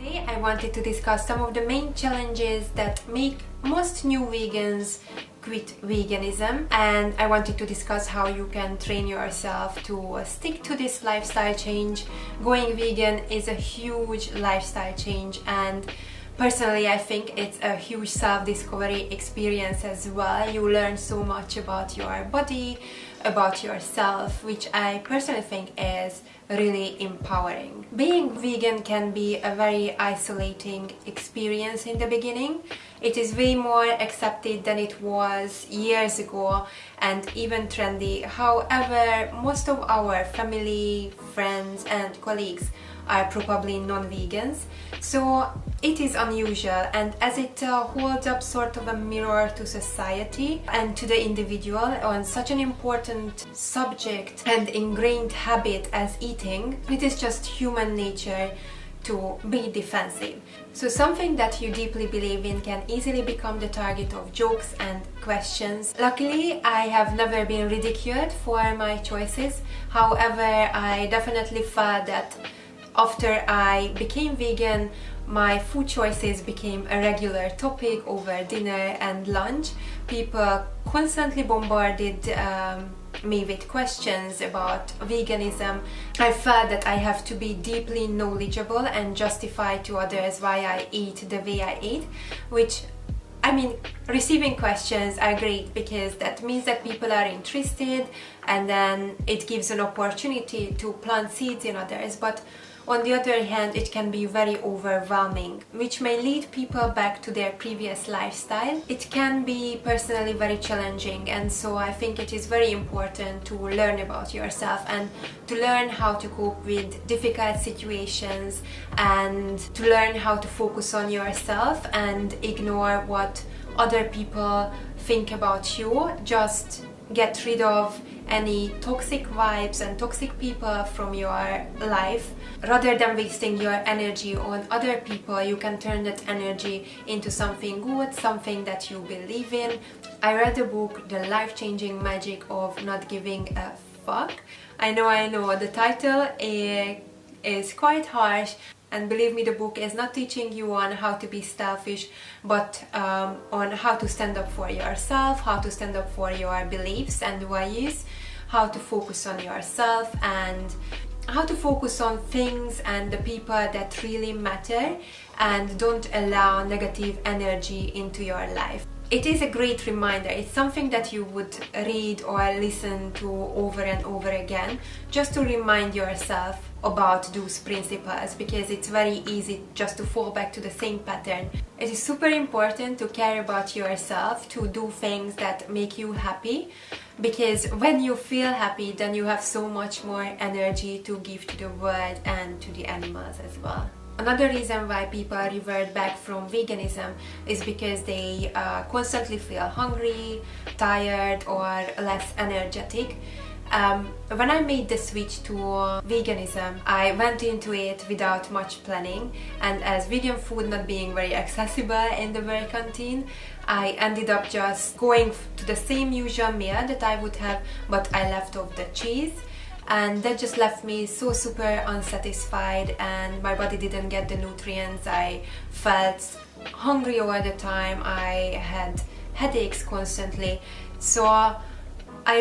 Today I wanted to discuss some of the main challenges that make most new vegans quit veganism, and I wanted to discuss how you can train yourself to stick to this lifestyle change. Going vegan is a huge lifestyle change, and personally I think it's a huge self-discovery experience as well. You learn so much about your body, about yourself, which I personally think is really empowering. Being vegan can be a very isolating experience in the beginning. It is way more accepted than it was years ago and even trendy. However, most of our family, friends and colleagues are probably non-vegans, so it is unusual, and as it holds up sort of a mirror to society and to the individual on such an important subject and ingrained habit as eating, it is just human nature to be defensive. So something that you deeply believe in can easily become the target of jokes and questions. Luckily, I have never been ridiculed for my choices. However, I definitely felt that after I became vegan, my food choices became a regular topic over dinner and lunch. People constantly bombarded me with questions about veganism. I felt that I have to be deeply knowledgeable and justify to others why I eat the way I eat, which receiving questions are great because that means that people are interested, and then it gives an opportunity to plant seeds in others. But on the other hand, it can be very overwhelming, which may lead people back to their previous lifestyle. It can be personally very challenging, and so I think it is very important to learn about yourself and to learn how to cope with difficult situations and to learn how to focus on yourself and ignore what other people think about you. Just get rid of any toxic vibes and toxic people from your life. Rather than wasting your energy on other people, you can turn that energy into something good, something that you believe in. I read the book The Life-Changing Magic of Not Giving a Fuck. I know, the title is quite harsh, and believe me, the book is not teaching you on how to be selfish, but on how to stand up for yourself, how to stand up for your beliefs and values, how to focus on yourself and how to focus on things and the people that really matter, and don't allow negative energy into your life. It is a great reminder. It's something that you would read or listen to over and over again, just to remind yourself about those principles, because it's very easy just to fall back to the same pattern. It is super important to care about yourself, to do things that make you happy, because when you feel happy, then you have so much more energy to give to the world and to the animals as well. Another reason why people revert back from veganism is because they constantly feel hungry, tired or less energetic. When I made the switch to veganism, I went into it without much planning, and as vegan food not being very accessible in the work canteen, I ended up just going to the same usual meal that I would have, but I left off the cheese. And that just left me so super unsatisfied, and my body didn't get the nutrients. I felt hungry all the time. I had headaches constantly. So I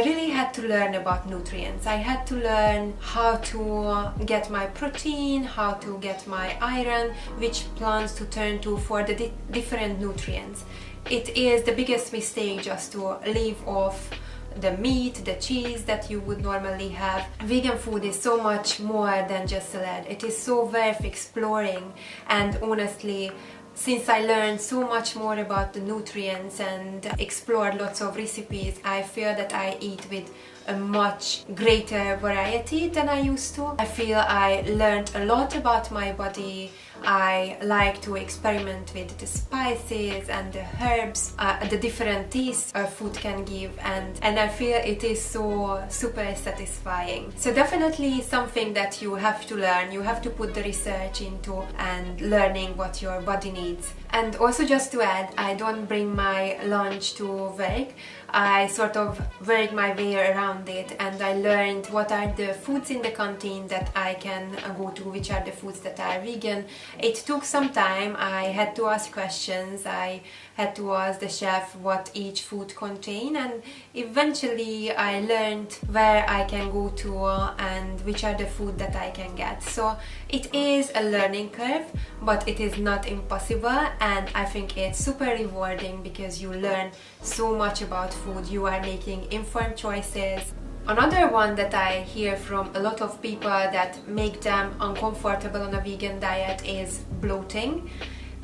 really had to learn about nutrients. I had to learn how to get my protein, how to get my iron, which plants to turn to for the different nutrients. It is the biggest mistake just to leave off the meat, the cheese that you would normally have. Vegan food is so much more than just salad. It is so worth exploring, and honestly, since I learned so much more about the nutrients and explored lots of recipes, I feel that I eat with a much greater variety than I used to. I feel I learned a lot about my body. I like to experiment with the spices and the herbs, the different tastes food can give, and I feel it is so super satisfying. So definitely something that you have to learn. You have to put the research into and learning what your body needs. And also, just to add, I don't bring my lunch to work. I sort of worked my way around it, and I learned what are the foods in the canteen that I can go to, which are the foods that are vegan. It took some time. I had to ask questions. I had to ask the chef what each food contained, and eventually I learned where I can go to and which are the food that I can get. So it is a learning curve, but it is not impossible, and I think it's super rewarding because you learn so much about food. You are making informed choices. Another one that I hear from a lot of people that make them uncomfortable on a vegan diet is bloating.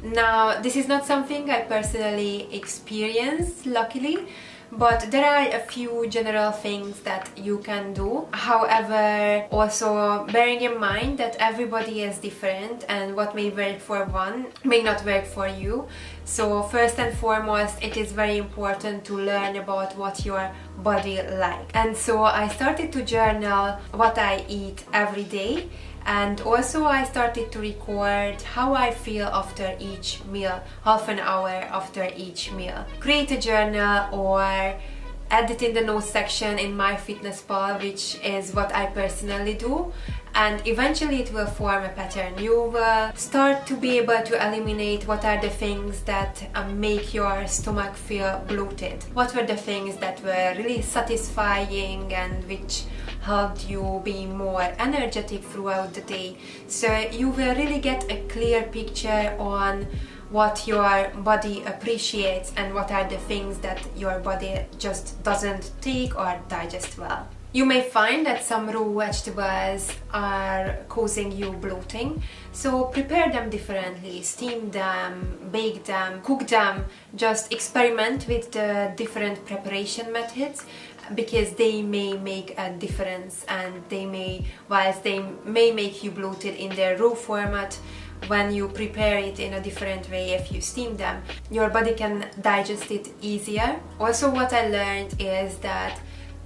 Now, this is not something I personally experienced, luckily, but there are a few general things that you can do. However, also bearing in mind that everybody is different and what may work for one may not work for you. So first and foremost, it is very important to learn about what your body likes. And so I started to journal what I eat every day. And also I started to record how I feel after each meal, half an hour after each meal. Create a journal or add it in the notes section in MyFitnessPal, which is what I personally do. And eventually it will form a pattern. You will start to be able to eliminate what are the things that make your stomach feel bloated. What were the things that were really satisfying and which helped you be more energetic throughout the day. So you will really get a clear picture on what your body appreciates and what are the things that your body just doesn't take or digest well. You may find that some raw vegetables are causing you bloating, so prepare them differently, steam them, bake them, cook them, just experiment with the different preparation methods, because they may make a difference, and whilst they may make you bloated in their raw format, when you prepare it in a different way, if you steam them, your body can digest it easier. Also, what I learned is that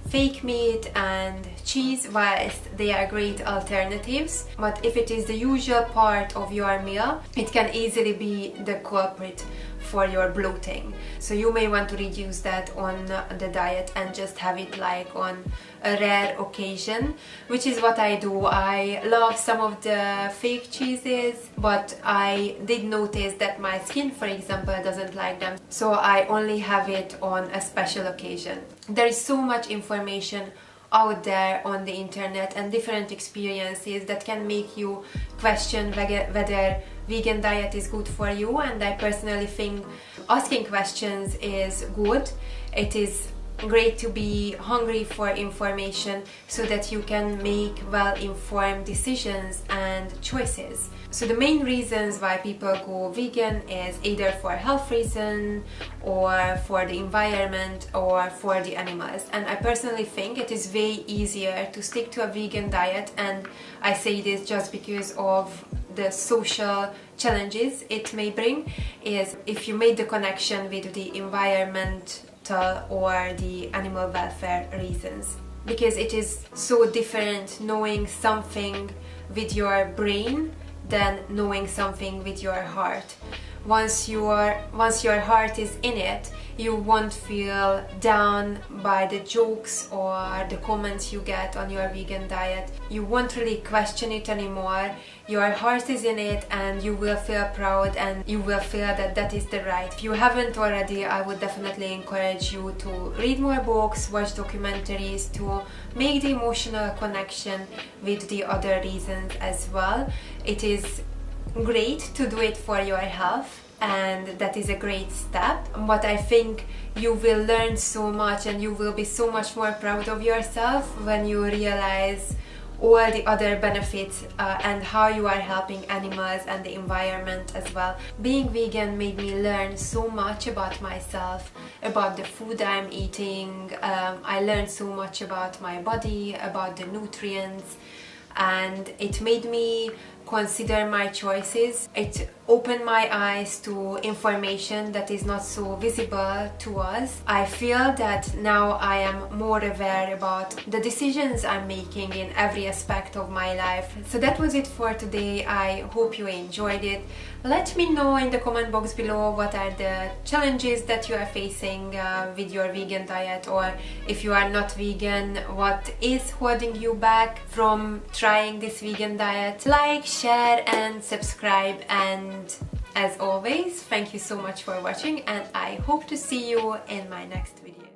fake meat and cheese, whilst they are great alternatives, but if it is the usual part of your meal, it can easily be the culprit for your bloating. So you may want to reduce that on the diet and just have it like on a rare occasion, which is what I do. I love some of the fake cheeses, but I did notice that my skin, for example, doesn't like them, so I only have it on a special occasion. There is so much information out there on the internet and different experiences that can make you question whether vegan diet is good for you, and I personally think asking questions is good. It is great to be hungry for information so that you can make well-informed decisions and choices. So the main reasons why people go vegan is either for health reason or for the environment or for the animals. And I personally think it is way easier to stick to a vegan diet, and I say this just because of the social challenges it may bring, is if you made the connection with the environmental or the animal welfare reasons. Because it is so different knowing something with your brain than knowing something with your heart. Once your heart is in it, you won't feel down by the jokes or the comments you get on your vegan diet. You won't really question it anymore. Your heart is in it, and you will feel proud, and you will feel that that is the right. If you haven't already, I would definitely encourage you to read more books, watch documentaries, to make the emotional connection with the other reasons as well. It is great to do it for your health, and that is a great step. But I think you will learn so much, and you will be so much more proud of yourself when you realize all the other benefits and how you are helping animals and the environment as well. Being vegan made me learn so much about myself, about the food I'm eating. I learned so much about my body, about the nutrients, and it made me consider my choices. It opened my eyes to information that is not so visible to us. I feel that now I am more aware about the decisions I'm making in every aspect of my life. So that was it for today. I hope you enjoyed it. Let me know in the comment box below what are the challenges that you are facing with your vegan diet, or if you are not vegan, what is holding you back from trying this vegan diet. Like, share and subscribe, and as always, thank you so much for watching, and I hope to see you in my next video.